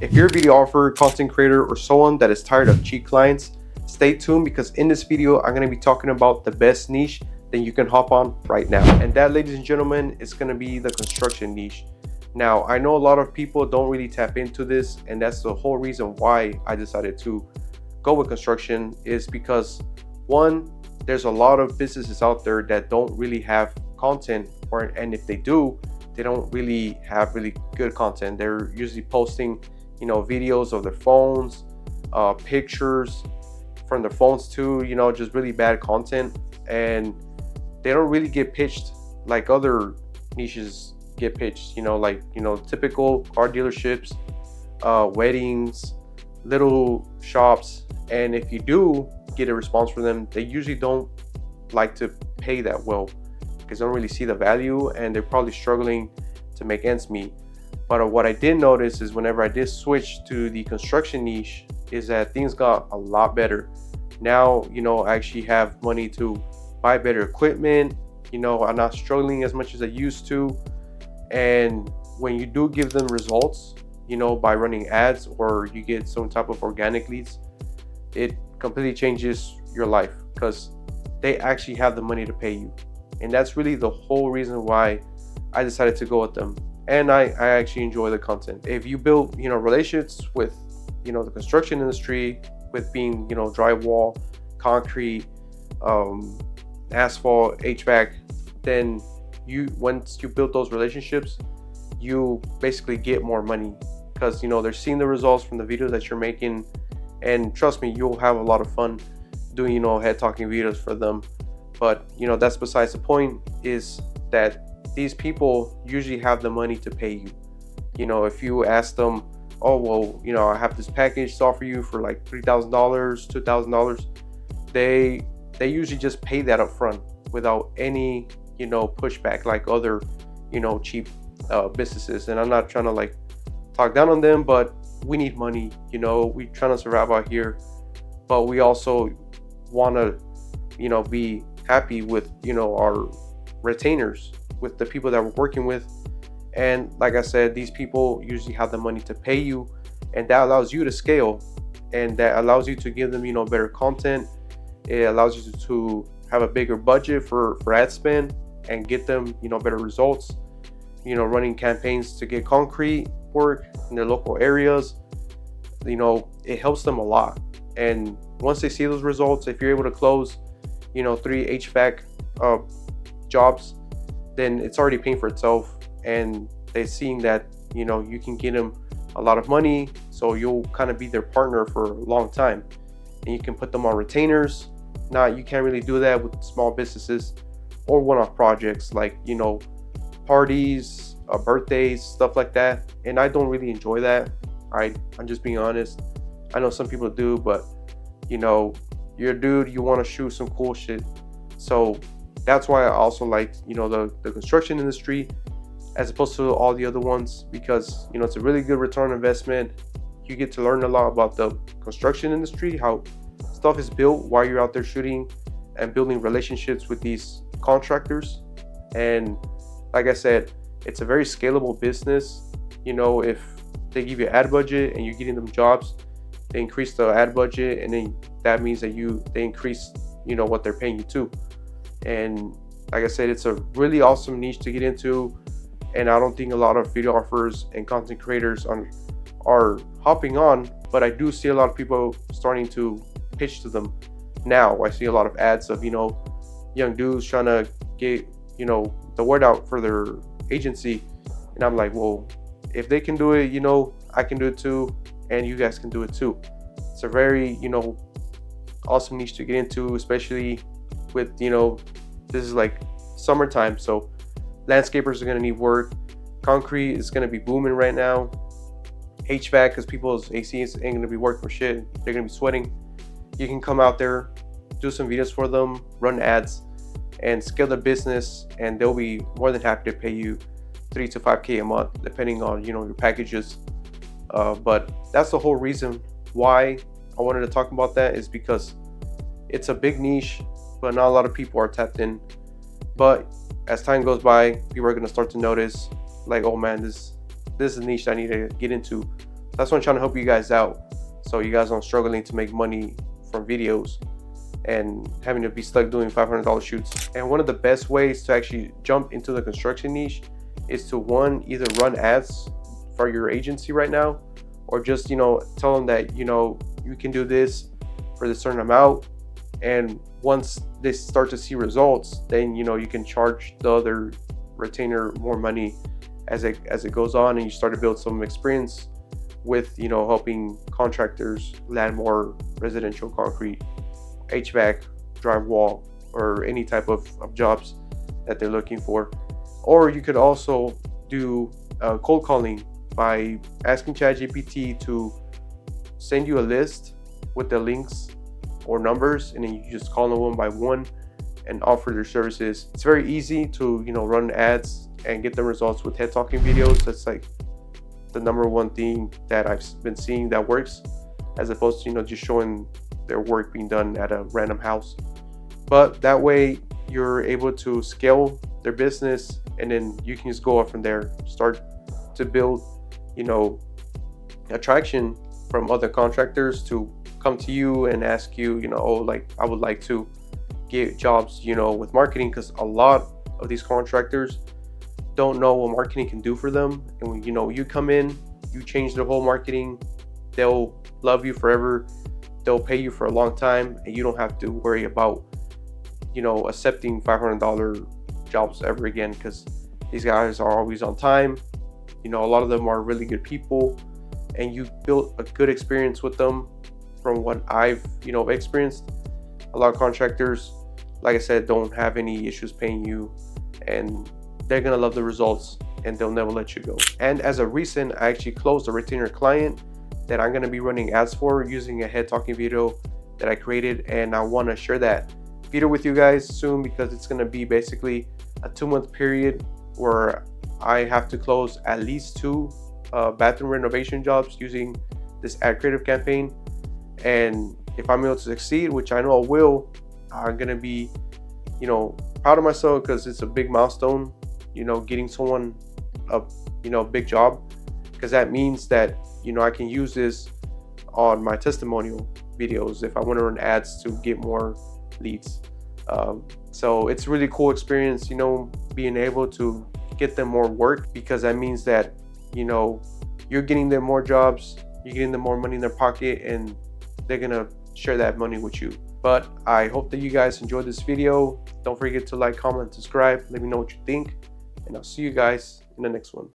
If you're a videographer, content creator, or someone that is tired of cheap clients, stay tuned because in this video, I'm going to be talking about the best niche that you can hop on right now. And that, ladies and gentlemen, is going to be the construction niche. Now, I know a lot of people don't really tap into this, and that's the whole reason why I decided to go with construction is because one, there's a lot of businesses out there that don't really have content, and if they do, they don't really have really good content. They're usually posting videos of their phones, pictures from their phones too, just really bad content, and they don't really get pitched like other niches get pitched, like typical car dealerships, weddings, little shops. And if you do get a response from them, they usually don't like to pay that well because they don't really see the value and they're probably struggling to make ends meet. But what I did notice is whenever I did switch to the construction niche is that things got a lot better. Now, I actually have money to buy better equipment. I'm not struggling as much as I used to. And when you do give them results, by running ads or you get some type of organic leads, it completely changes your life because they actually have the money to pay you. And that's really the whole reason why I decided to go with them. And I actually enjoy the content. If you build, relationships with, the construction industry, with being, drywall, concrete, asphalt, HVAC, then once you build those relationships, you basically get more money because, they're seeing the results from the videos that you're making. And trust me, you'll have a lot of fun doing, head talking videos for them. But, that's besides the point, is that these people usually have the money to pay you. If you ask them, oh, well, I have this package to offer you for like $3,000, $2,000, they usually just pay that up front without any, pushback like other, cheap businesses. And I'm not trying to like talk down on them, but we need money, we trying to survive out here, but we also want to, be happy with, our retainers, with the people that we're working with. And like I said, these people usually have the money to pay you, and that allows you to scale, and that allows you to give them, better content. It allows you to have a bigger budget for ad spend and get them, better results, running campaigns to get concrete work in their local areas. It helps them a lot. And once they see those results, if you're able to close, 3 HVAC jobs, then it's already paying for itself. And they're seeing that, you can get them a lot of money. So you'll kind of be their partner for a long time. And you can put them on retainers. Now, you can't really do that with small businesses or one-off projects like, parties, birthdays, stuff like that. And I don't really enjoy that. I'm just being honest. I know some people do, but you're a dude, you want to shoot some cool shit. So that's why I also liked, the construction industry as opposed to all the other ones, because, it's a really good return on investment. You get to learn a lot about the construction industry, how stuff is built while you're out there shooting and building relationships with these contractors. And like I said, it's a very scalable business. If they give you ad budget and you're getting them jobs, they increase the ad budget, and then that means that they increase, what they're paying you too. And like I said, it's a really awesome niche to get into. And I don't think a lot of videographers and content creators are hopping on, but I do see a lot of people starting to pitch to them now. I see a lot of ads of, young dudes trying to get, the word out for their agency. And I'm like, well, if they can do it, I can do it too, and you guys can do it too. It's a very, awesome niche to get into, especially with, this is like summertime, so landscapers are going to need work. Concrete is going to be booming right now. HVAC, because people's ACs ain't going to be working for shit. They're going to be sweating. You can come out there, do some videos for them, run ads, and scale their business, and they'll be more than happy to pay you $3 to $5K a month, depending on, your packages. But that's the whole reason why I wanted to talk about that, is because it's a big niche, but not a lot of people are tapped in. But as time goes by, people are going to start to notice, like, oh man, this is a niche I need to get into. that's why I'm trying to help you guys out, so you guys aren't struggling to make money from videos and having to be stuck doing $500 shoots. And one of the best ways to actually jump into the construction niche is to, one, either run ads for your agency right now, or just, you know, tell them that, you know, you can do this for this certain amount, and once they start to see results, then, you know, you can charge the other retainer more money as it goes on, and you start to build some experience with, you know, helping contractors land more residential concrete, HVAC, drywall, or any type of jobs that they're looking for. Or you could also do cold calling by asking ChatGPT to send you a list with the links or numbers, and then you just call them one by one and offer their services. It's very easy to, you know, run ads and get the results with head talking videos. That's like the number one thing that I've been seeing that works, as opposed to, you know, just showing their work being done at a random house. But that way you're able to scale their business, and then you can just go up from there, start to build, you know, attraction from other contractors to come to you and ask you, you know, oh, like, I would like to get jobs, you know, with marketing, because a lot of these contractors don't know what marketing can do for them. And when, you know, you come in, you change their whole marketing, they'll love you forever, they'll pay you for a long time, and you don't have to worry about, you know, accepting $500 jobs ever again, because these guys are always on time. You know, a lot of them are really good people, and you built a good experience with them. From what I've, you know, experienced, a lot of contractors, like I said, don't have any issues paying you, and they're gonna love the results, and they'll never let you go. And as a recent, I actually closed a retainer client that I'm gonna be running ads for using a head talking video that I created, and I want to share that video with you guys soon, because it's gonna be basically a 2-month period where I have to close at least 2 bathroom renovation jobs using this ad creative campaign. And if I'm able to succeed, which I know I will, I'm gonna be, you know, proud of myself, because it's a big milestone, you know, getting someone a, you know, big job, because that means that, you know, I can use this on my testimonial videos if I want to run ads to get more leads. So it's a really cool experience, you know, being able to get them more work, because that means that, you know, you're getting them more jobs, you're getting them more money in their pocket, and they're gonna share that money with you. But I hope that you guys enjoyed this video. Don't forget to like, comment, subscribe, let me know what you think, and I'll see you guys in the next one.